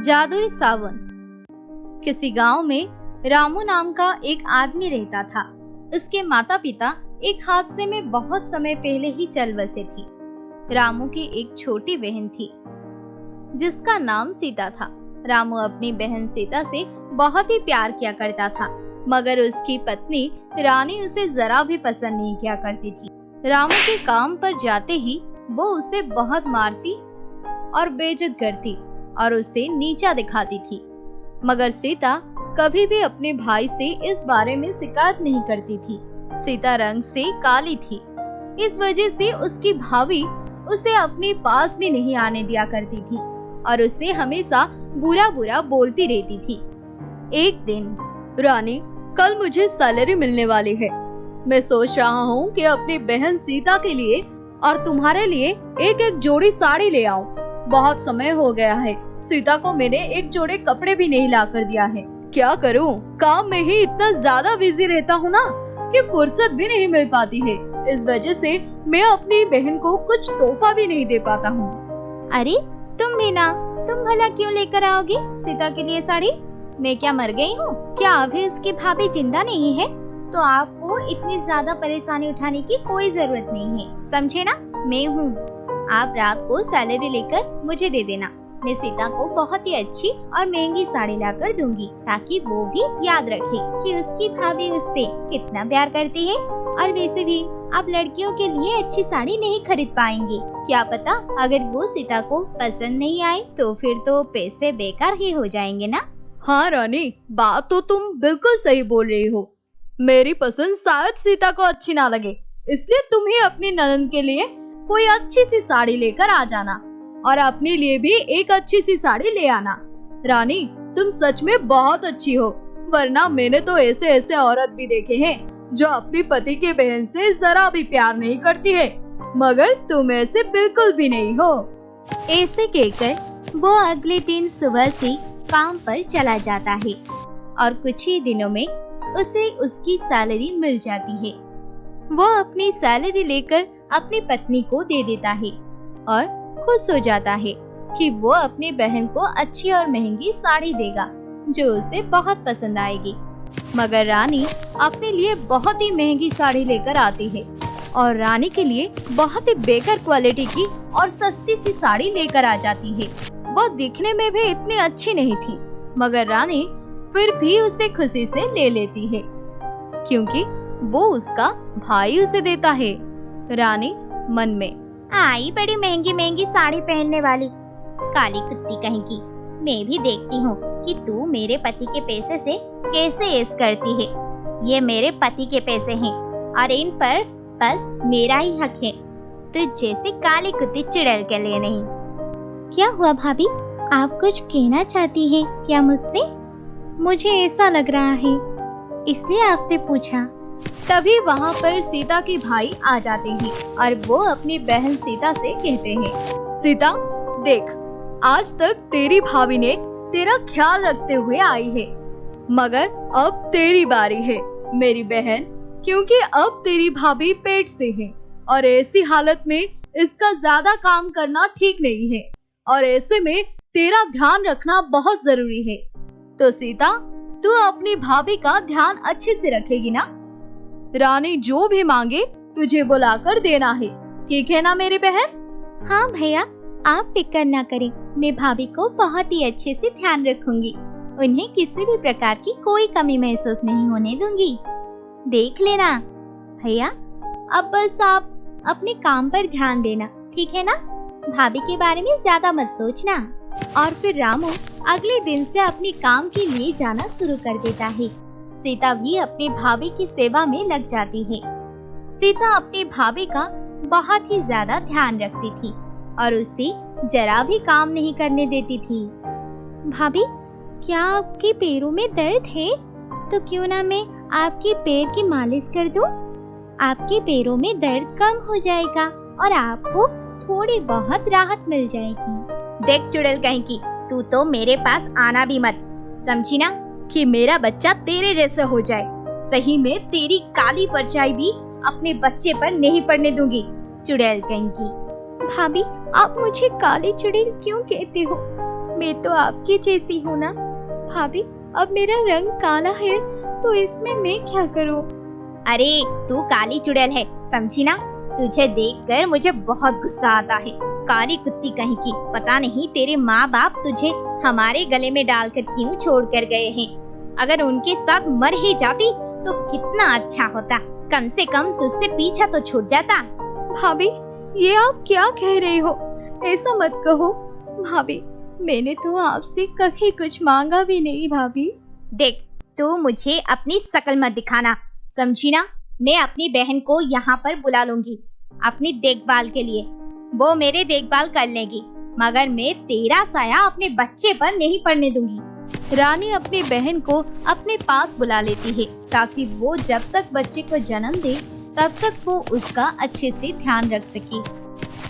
जादुई सावन। किसी गांव में रामू नाम का एक आदमी रहता था। उसके माता पिता एक हादसे में बहुत समय पहले ही चल बसे थे। रामू की एक छोटी बहन थी जिसका नाम सीता था। रामू अपनी बहन सीता से बहुत ही प्यार किया करता था, मगर उसकी पत्नी रानी उसे जरा भी पसंद नहीं किया करती थी। रामू के काम पर जाते ही वो उसे बहुत मारती और बेइज्जत करती और उसे नीचा दिखाती थी, मगर सीता कभी भी अपने भाई से इस बारे में शिकायत नहीं करती थी। सीता रंग से काली थी, इस वजह से उसकी भाभी उसे अपने पास भी नहीं आने दिया करती थी और उसे हमेशा बुरा बुरा बोलती रहती थी। एक दिन, रानी, कल मुझे सैलरी मिलने वाली है। मैं सोच रहा हूँ कि अपनी बहन सीता के लिए और तुम्हारे लिए एक एक जोड़ी साड़ी ले आऊं। बहुत समय हो गया है, सीता को मैंने एक जोड़े कपड़े भी नहीं ला कर दिया है। क्या करूं? काम में ही इतना ज्यादा बिजी रहता हूँ ना कि फुर्सत भी नहीं मिल पाती है। इस वजह से मैं अपनी बहन को कुछ तोहफा भी नहीं दे पाता हूँ। अरे तुम भी ना, तुम भला क्यों लेकर आओगी सीता के लिए साड़ी? मैं क्या मर गई हूँ? क्या अभी उसकी भाभी जिंदा नहीं है? तो आपको इतनी ज्यादा परेशानी उठाने की कोई जरूरत नहीं है, समझे ना? मैं हूँ। आप रात को सैलरी लेकर मुझे दे देना। मैं सीता को बहुत ही अच्छी और महंगी साड़ी लाकर दूंगी, ताकि वो भी याद रखे कि उसकी भाभी उससे कितना प्यार करती है। और वैसे भी आप लड़कियों के लिए अच्छी साड़ी नहीं खरीद पाएंगे। क्या पता अगर वो सीता को पसंद नहीं आए तो फिर तो पैसे बेकार ही हो जाएंगे ना। हाँ रानी, बात तो तुम बिल्कुल सही बोल रही हो। मेरी पसंद शायद सीता को अच्छी ना लगे, इसलिए तुम ही अपनी ननद के लिए कोई अच्छी सी साड़ी लेकर आ जाना और अपने लिए भी एक अच्छी सी साड़ी ले आना। रानी, तुम सच में बहुत अच्छी हो, वरना मैंने तो ऐसे ऐसे औरत भी देखे हैं जो अपनी पति के बहन से जरा भी प्यार नहीं करती है, मगर तुम ऐसे बिल्कुल भी नहीं हो। ऐसे कहकर वो अगले दिन सुबह से काम पर चला जाता है और कुछ ही दिनों में उसे उसकी सैलरी मिल जाती है। वो अपनी सैलरी लेकर अपनी पत्नी को दे देता है और खुश हो जाता है कि वो अपनी बहन को अच्छी और महंगी साड़ी देगा जो उसे बहुत पसंद आएगी। मगर रानी अपने लिए बहुत ही महंगी साड़ी लेकर आती है और रानी के लिए बहुत ही बेकार क्वालिटी की और सस्ती सी साड़ी लेकर आ जाती है। वो दिखने में भी इतनी अच्छी नहीं थी, मगर रानी फिर भी उसे खुशी से ले लेती है क्योंकि वो उसका भाई उसे देता है। रानी मन में, आई बड़ी महंगी महंगी साड़ी पहनने वाली काली कुत्ती कहीं की। मैं भी देखती हूँ कि तू मेरे पति के पैसे से कैसे ऐश करती है। ये मेरे पति के पैसे हैं और इन पर बस मेरा ही हक है, तो जैसे काली कुत्ती चुड़ैल के लिए नहीं। क्या हुआ भाभी, आप कुछ कहना चाहती हैं क्या मुझसे? मुझे ऐसा लग रहा है, इसलिए आपसे पूछा। तभी वहाँ पर सीता के भाई आ जाते हैं और वो अपनी बहन सीता से कहते हैं, सीता देख, आज तक तेरी भाभी ने तेरा ख्याल रखते हुए आई है, मगर अब तेरी बारी है मेरी बहन, क्योंकि अब तेरी भाभी पेट से है और ऐसी हालत में इसका ज्यादा काम करना ठीक नहीं है और ऐसे में तेरा ध्यान रखना बहुत जरूरी है। तो सीता, तू अपनी भाभी का ध्यान अच्छे से रखेगी ना? रानी जो भी मांगे तुझे बुलाकर देना है, ठीक है ना मेरी बहन? हाँ भैया, आप फिक्र ना करें, मैं भाभी को बहुत ही अच्छे से ध्यान रखूंगी। उन्हें किसी भी प्रकार की कोई कमी महसूस नहीं होने दूंगी। देख लेना भैया, अब बस आप अपने काम पर ध्यान देना, ठीक है ना? भाभी के बारे में ज्यादा मत सोचना। और फिर रामू अगले दिन से अपने काम के लिए जाना शुरू कर देता है। सीता भी अपनी भाभी की सेवा में लग जाती है। सीता अपनी भाभी का बहुत ही ज्यादा ध्यान रखती थी और उसे जरा भी काम नहीं करने देती थी। भाभी, क्या आपके पैरों में दर्द है? तो क्यों ना मैं आपके पैर की मालिश कर दूं? आपके पैरों में दर्द कम हो जाएगा और आपको थोड़ी बहुत राहत मिल जाएगी। देख चुड़ैल कहीं की, तू तो मेरे पास आना भी मत, समझी ना? कि मेरा बच्चा तेरे जैसा हो जाए। सही में तेरी काली परछाई भी अपने बच्चे पर नहीं पड़ने दूंगी, चुड़ैल कहीं की। भाभी, आप मुझे काली चुड़ैल क्यों कहते हो? मैं तो आपकी जैसी हूँ ना। भाभी, अब मेरा रंग काला है तो इसमें मैं क्या करूँ? अरे तू काली चुड़ैल है, समझी ना? तुझे देखकर मुझे बहुत गुस्सा आता है। काली कुत्ती कहीं की। पता नहीं तेरे माँ बाप तुझे हमारे गले में डालकर क्यों छोड़ कर गए हैं। अगर उनके साथ मर ही जाती तो कितना अच्छा होता। कम से कम तुझसे पीछा तो छूट जाता। भाभी, ये आप क्या कह रहे हो? ऐसा मत कहो। भाभी, मैंने तो आपसे कभी कुछ मांगा भी नहीं। भाभी देख, तू मुझे अपनी शकल मत दिखाना, समझी ना? मैं अपनी बहन को यहाँ पर बुला लूंगी अपनी देखभाल के लिए। वो मेरे देखभाल कर लेगी, मगर मैं तेरा साया अपने बच्चे पर नहीं पड़ने दूंगी। रानी अपनी बहन को अपने पास बुला लेती है ताकि वो जब तक बच्चे को जन्म दे तब तक वो उसका अच्छे से ध्यान रख सके।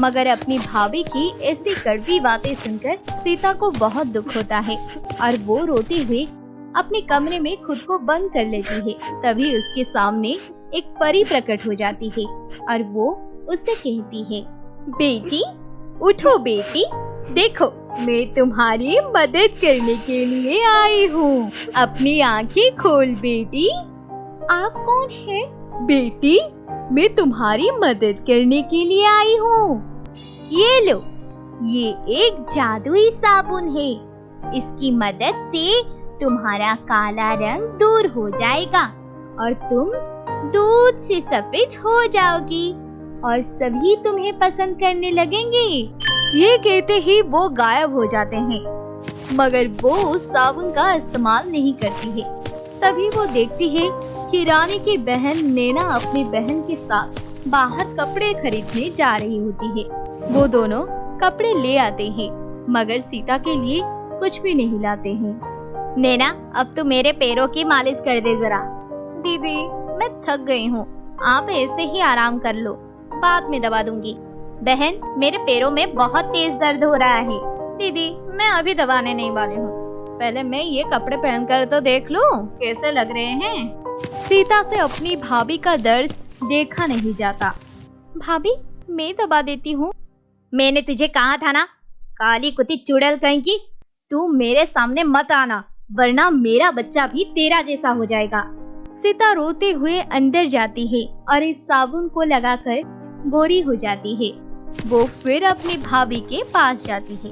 मगर अपनी भाभी की ऐसी कड़वी बातें सुनकर सीता को बहुत दुख होता है और वो रोते हुए अपने कमरे में खुद को बंद कर लेती है। तभी उसके सामने एक परी प्रकट हो जाती है और वो उससे कहती है, बेटी उठो बेटी, देखो मैं तुम्हारी मदद करने के लिए आई हूँ। अपनी आंखें खोल बेटी। आप कौन है? बेटी, मैं तुम्हारी मदद करने के लिए आई हूँ। ये लो, ये एक जादुई साबुन है। इसकी मदद से तुम्हारा काला रंग दूर हो जाएगा और तुम दूध से सफेद हो जाओगी और सभी तुम्हें पसंद करने लगेंगे। ये कहते ही वो गायब हो जाते हैं, मगर वो उस साबुन का इस्तेमाल नहीं करती है। तभी वो देखती है कि रानी की बहन नैना अपनी बहन के साथ बाहर कपड़े खरीदने जा रही होती है। वो दोनों कपड़े ले आते हैं, मगर सीता के लिए कुछ भी नहीं लाते हैं। नैना, अब तू मेरे पैरों की मालिश कर दे जरा। दीदी, मैं थक गई हूँ, आप ऐसे ही आराम कर लो, बाद में दबा दूंगी। बहन, मेरे पैरों में बहुत तेज दर्द हो रहा है। दीदी, मैं अभी दबाने नहीं वाली हूँ, पहले मैं ये कपड़े पहनकर तो देख लूँ कैसे लग रहे हैं। सीता से अपनी भाभी का दर्द देखा नहीं जाता। भाभी, मैं दबा देती हूँ। मैंने तुझे कहा था ना, काली कुत्ती चुड़ैल कहीं की, तू मेरे सामने मत आना, वरना मेरा बच्चा भी तेरा जैसा हो जाएगा। सीता रोते हुए अंदर जाती है और इस साबुन को लगाकर गोरी हो जाती है। वो फिर अपनी भाभी के पास जाती है।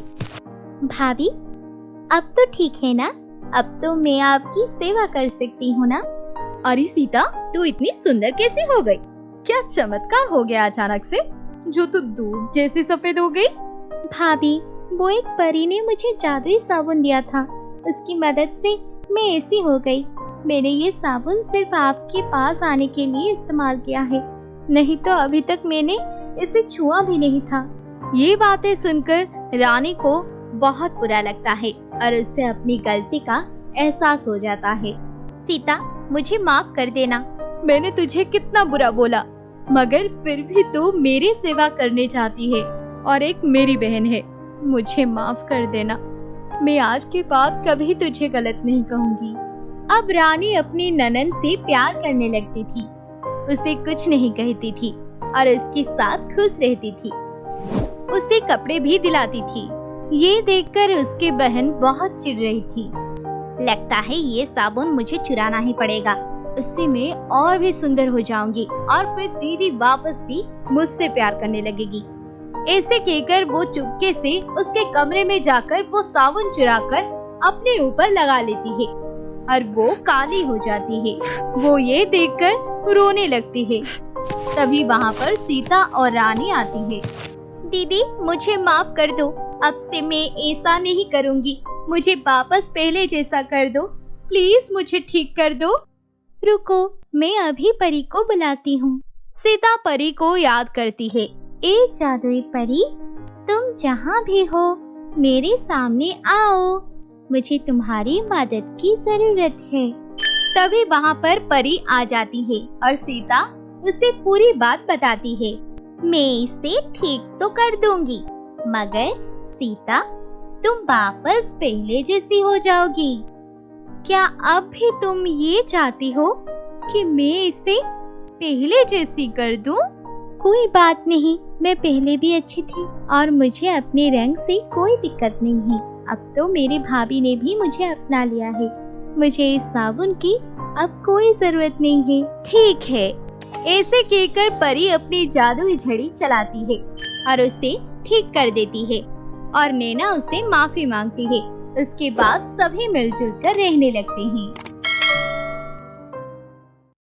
भाभी, अब तो ठीक है ना? अब तो मैं आपकी सेवा कर सकती हूँ ना? अरे सीता, तू इतनी सुंदर कैसे हो गई? क्या चमत्कार हो गया अचानक से, जो तू दूध जैसी सफेद हो गई? भाभी, वो एक परी ने मुझे जादुई साबुन दिया था, उसकी मदद से मैं ऐसी हो गई। मैंने ये साबुन सिर्फ आपके पास आने के लिए इस्तेमाल किया है, नहीं तो अभी तक मैंने इसे छुआ भी नहीं था। ये बातें सुनकर रानी को बहुत बुरा लगता है और उससे अपनी गलती का एहसास हो जाता है। सीता, मुझे माफ कर देना। मैंने तुझे कितना बुरा बोला, मगर फिर भी तू मेरी सेवा करने चाहती है और एक मेरी बहन है। मुझे माफ कर देना, मैं आज के बाद कभी तुझे गलत नहीं कहूँगी। अब रानी अपनी ननद से प्यार करने लगती थी, उसे कुछ नहीं कहती थी और उसके साथ खुश रहती थी, उसे कपड़े भी दिलाती थी। ये देखकर उसकी बहन बहुत चिढ़ रही थी। लगता है ये साबुन मुझे चुराना ही पड़ेगा, उससे मैं और भी सुंदर हो जाऊंगी और फिर दीदी वापस भी मुझसे प्यार करने लगेगी। ऐसे कहकर वो चुपके से उसके कमरे में जाकर वो साबुन चुराकर अपने ऊपर लगा लेती है और वो काली हो जाती है। वो ये देखकर रोने लगती है। तभी वहाँ पर सीता और रानी आती है। दीदी, मुझे माफ कर दो, अब से मैं ऐसा नहीं करूँगी। मुझे वापस पहले जैसा कर दो, प्लीज मुझे ठीक कर दो। रुको, मैं अभी परी को बुलाती हूँ। सीता परी को याद करती है। ए जादुई परी, तुम जहाँ भी हो मेरे सामने आओ, मुझे तुम्हारी मदद की जरूरत है। तभी वहाँ पर परी आ जाती है और सीता उसे पूरी बात बताती है। मैं इसे ठीक तो कर दूंगी, मगर सीता, तुम वापस पहले जैसी हो जाओगी। क्या अब भी तुम ये चाहती हो कि मैं इसे पहले जैसी कर दूं? कोई बात नहीं, मैं पहले भी अच्छी थी और मुझे अपने रंग से कोई दिक्कत नहीं है। अब तो मेरी भाभी ने भी मुझे अपना लिया है। मुझे इस साबुन की अब कोई जरूरत नहीं है। ठीक है। ऐसे कहकर परी अपनी जादुई झड़ी चलाती है और उसे ठीक कर देती है और नैना उससे माफी मांगती है। उसके बाद सभी मिलजुल कर रहने लगते हैं।